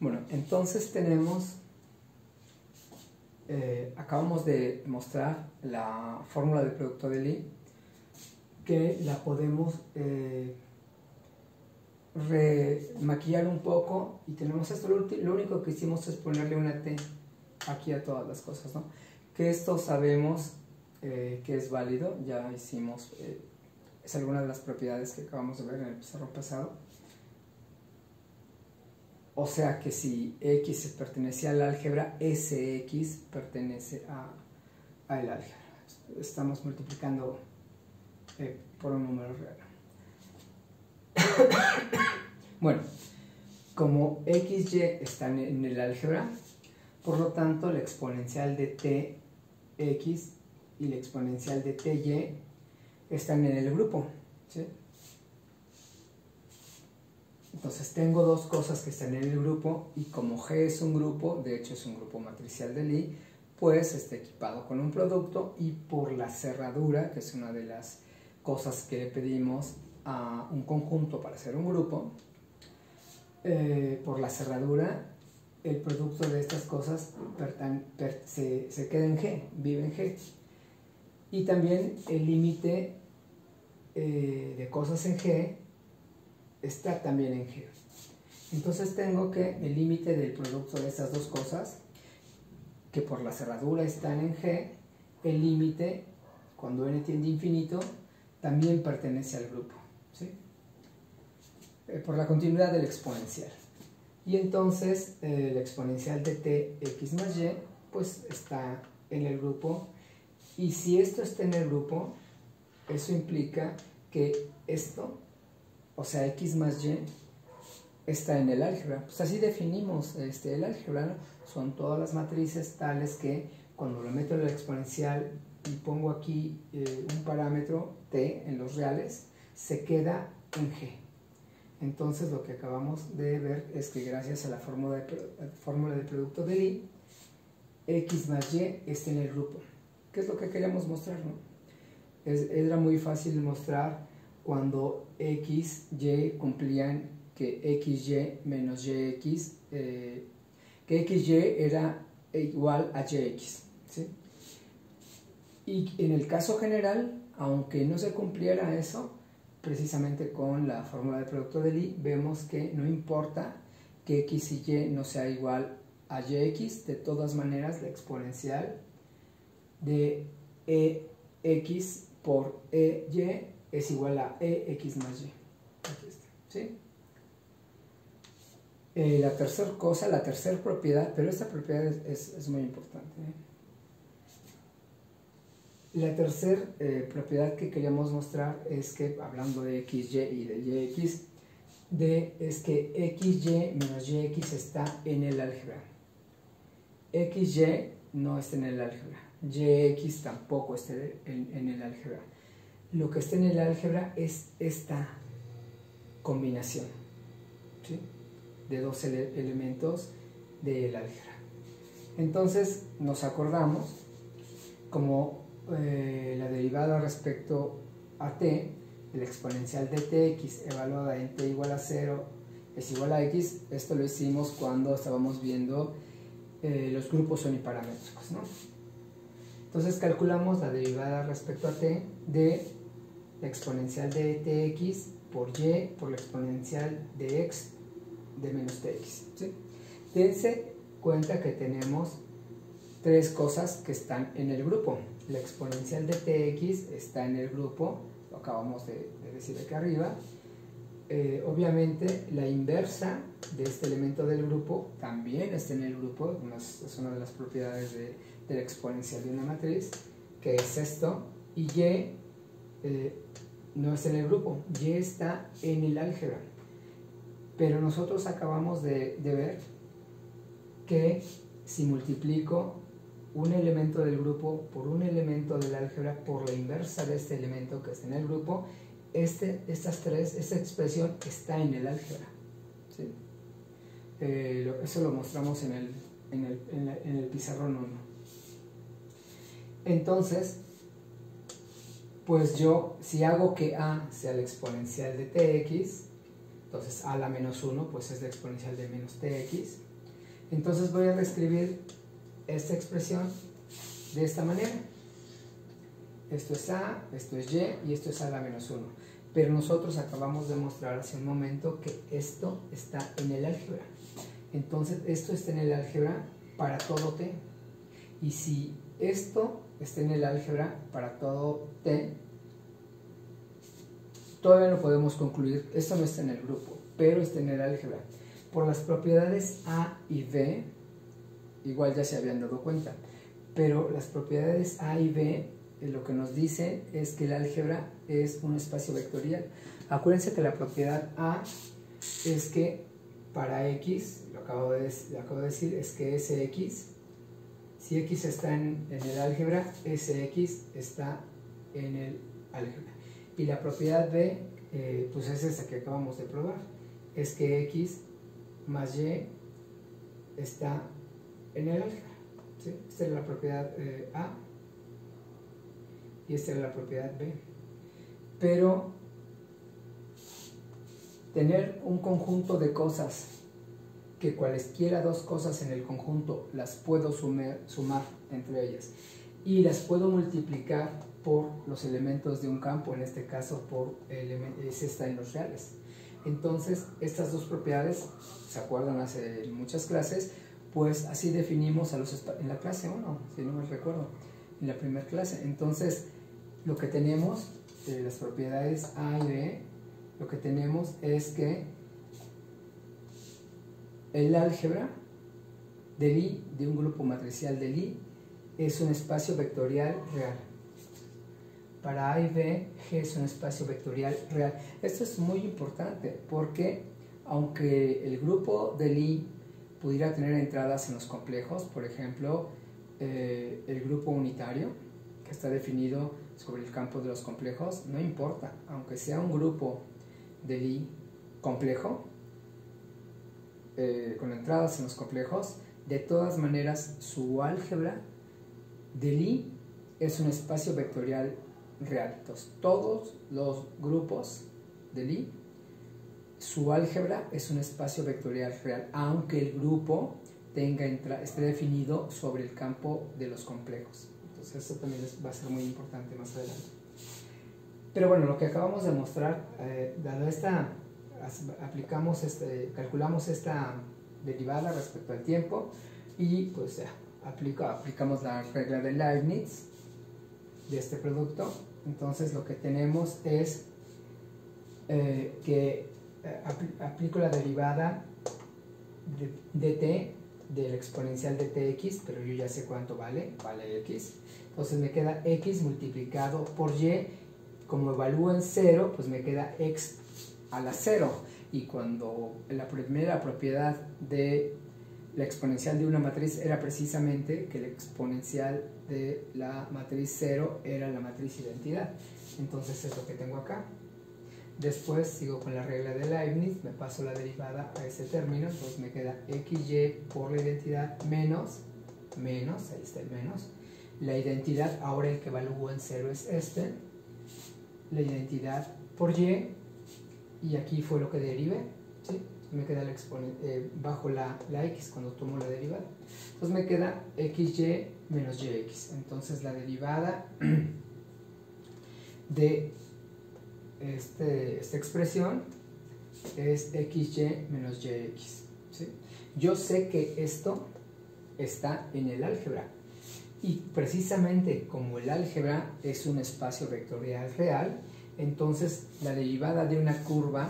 Bueno, entonces tenemos, acabamos de mostrar la fórmula del producto de Lie, que la podemos remaquillar un poco, y tenemos esto. Lo único que hicimos es ponerle una T aquí a todas las cosas, ¿no? Que esto sabemos que es válido, ya hicimos, es alguna de las propiedades que acabamos de ver en el pizarrón pasado. O sea que si X pertenece al álgebra, SX pertenece al álgebra. Estamos multiplicando por un número real. Bueno, como XY están en el álgebra, por lo tanto la exponencial de TX y la exponencial de TY están en el grupo, ¿sí? Entonces tengo dos cosas que están en el grupo, y como G es un grupo, de hecho es un grupo matricial de Lie, pues está equipado con un producto, y por la cerradura, que es una de las cosas que le pedimos a un conjunto para hacer un grupo, por la cerradura, el producto de estas cosas se queda en G, vive en G. Y también el límite de cosas en G está también en G. Entonces tengo que el límite del producto de estas dos cosas, que por la cerradura están en G, el límite, cuando n tiende a infinito, también pertenece al grupo, ¿sí? Por la continuidad del exponencial. Y entonces la exponencial de tx más y, pues está en el grupo. Y si esto está en el grupo, eso implica que esto, o sea, x más y, está en el álgebra. Pues así definimos el álgebra, ¿no? Son todas las matrices tales que cuando lo meto en la exponencial y pongo aquí un parámetro t en los reales, se queda en G. Entonces lo que acabamos de ver es que gracias a la fórmula del producto de Lie, x más y está en el grupo. ¿Qué es lo que queríamos mostrar, no? Era muy fácil mostrar cuando x, y cumplían que xy menos yx, que xy era igual a yx, ¿sí? Y en el caso general, aunque no se cumpliera eso, precisamente con la fórmula del producto de Lie, vemos que no importa que x y y no sea igual a yx, de todas maneras la exponencial de ex por ey es igual a ex más y. Aquí está, ¿sí? La tercera cosa, la tercera propiedad, pero esta propiedad es muy importante, ¿eh? La tercera propiedad que queríamos mostrar es que, hablando de xy y de yx, es que xy menos yx está en el álgebra. Xy no está en el álgebra, yx tampoco está en el álgebra. Lo que está en el álgebra es esta combinación, ¿sí?, de dos elementos del álgebra. Entonces nos acordamos como la derivada respecto a t, la exponencial de tx evaluada en t igual a 0 es igual a x. Esto lo hicimos cuando estábamos viendo los grupos uniparamétricos, ¿no? Entonces calculamos la derivada respecto a t de la exponencial de tx por y por la exponencial de x de menos tx, ¿sí? Dense cuenta que tenemos tres cosas que están en el grupo. La exponencial de tx está en el grupo, lo acabamos de decir aquí arriba. Obviamente la inversa de este elemento del grupo también está en el grupo, es una de las propiedades de la exponencial de una matriz, que es esto, y y no está en el grupo, y está en el álgebra. Pero nosotros acabamos de ver que si multiplico un elemento del grupo por un elemento del álgebra por la inversa de este elemento que está en el grupo, esta expresión está en el álgebra, ¿sí? Eso lo mostramos en el pizarrón 1. Entonces, pues yo, si hago que a sea la exponencial de tx, entonces a la menos 1 pues es la exponencial de menos tx. Entonces voy a reescribir esta expresión de esta manera. Esto es A, esto es Y y esto es A a la menos 1. Pero nosotros acabamos de mostrar hace un momento que esto está en el álgebra. Entonces esto está en el álgebra para todo t. Y si esto está en el álgebra para todo t, todavía no podemos concluir, esto no está en el grupo, pero está en el álgebra. Por las propiedades A y B, igual ya se habían dado cuenta, pero las propiedades A y B lo que nos dicen es que el álgebra es un espacio vectorial. Acuérdense que la propiedad A es que para X, lo acabo de decir, es que Sx, si X está en el álgebra, Sx está en el álgebra. Y la propiedad B, pues es esta que acabamos de probar, es que X más Y está en el álgebra. ¿Sí? Esta es la propiedad A y esta es la propiedad B. Pero tener un conjunto de cosas que cualesquiera dos cosas en el conjunto las puedo sumar entre ellas y las puedo multiplicar por los elementos de un campo, en este caso por es esta en los reales. Entonces estas dos propiedades, ¿se acuerdan hace muchas clases? Pues así definimos en la clase 1, si no me recuerdo, en la primera clase. Entonces lo que tenemos, las propiedades A y B, lo que tenemos es que el álgebra de Lie, de un grupo matricial de Lie, es un espacio vectorial real. Para A y B, G es un espacio vectorial real. Esto es muy importante porque aunque el grupo de Lie pudiera tener entradas en los complejos, por ejemplo, el grupo unitario, que está definido sobre el campo de los complejos, no importa, aunque sea un grupo de Lie complejo, con entradas en los complejos, de todas maneras su álgebra de Lie es un espacio vectorial real. Entonces, todos los grupos de Lie, su álgebra es un espacio vectorial real, aunque el grupo esté definido sobre el campo de los complejos. Entonces, eso también va a ser muy importante más adelante. Pero bueno, lo que acabamos de mostrar, dado esta, calculamos esta derivada respecto al tiempo y pues ya, aplicamos la regla de Leibniz de este producto. Entonces lo que tenemos es que aplico la derivada de t del exponencial de tx, pero yo ya sé cuánto vale x. Entonces me queda x multiplicado por y. Como evalúo en 0, pues me queda x a la 0. Y cuando la primera propiedad de la exponencial de una matriz era precisamente que la exponencial de la matriz 0 era la matriz identidad. Entonces es lo que tengo acá. Después sigo con la regla de Leibniz, me paso la derivada a ese término, entonces me queda xy por la identidad menos, ahí está el menos. La identidad, ahora el que evalúo en 0 es este. La identidad por y, y aquí fue lo que derivé, ¿sí? Me queda bajo la x cuando tomo la derivada. Entonces me queda xy menos yx. Entonces la derivada de esta expresión es xy menos yx, ¿sí? Yo sé que esto está en el álgebra. Y precisamente como el álgebra es un espacio vectorial real, entonces la derivada de una curva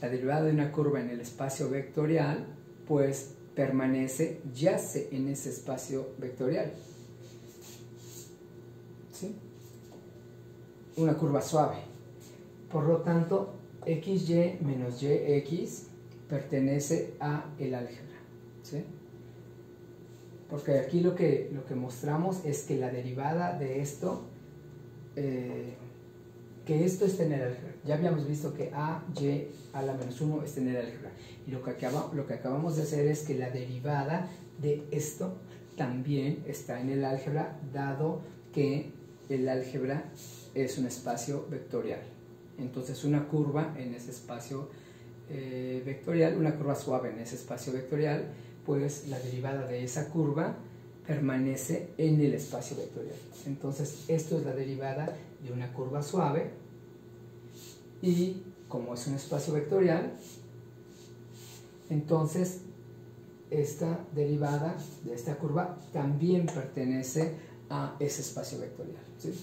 en el espacio vectorial, pues yace en ese espacio vectorial. ¿Sí? Una curva suave. Por lo tanto, xy menos yx pertenece a el álgebra. ¿Sí? Porque aquí lo que mostramos es que la derivada de esto, que esto está en el álgebra. Ya habíamos visto que a, y, a la menos 1 está en el álgebra. Y lo que acabamos de hacer es que la derivada de esto también está en el álgebra, dado que el álgebra es un espacio vectorial. Entonces una curva en ese espacio vectorial, una curva suave en ese espacio vectorial, pues la derivada de esa curva permanece en el espacio vectorial. Entonces, esto es la derivada de una curva suave, y como es un espacio vectorial, entonces esta derivada de esta curva también pertenece a ese espacio vectorial, ¿sí?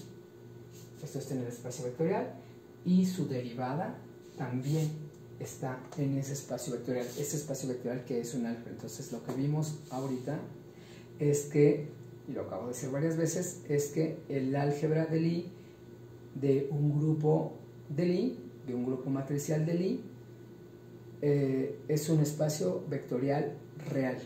Esto está en el espacio vectorial y su derivada también está en ese espacio vectorial que es un álgebra. Entonces lo que vimos ahorita es que, y lo acabo de decir varias veces, es que el álgebra de Lie de un grupo de Lie, de un grupo matricial de Lie, es un espacio vectorial real.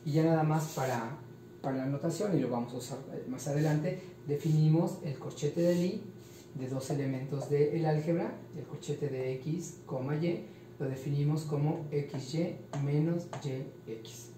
Y ya nada más para la notación, y lo vamos a usar más adelante, definimos el corchete de Lie de dos elementos del álgebra, el corchete de x, y, lo definimos como xy menos yx.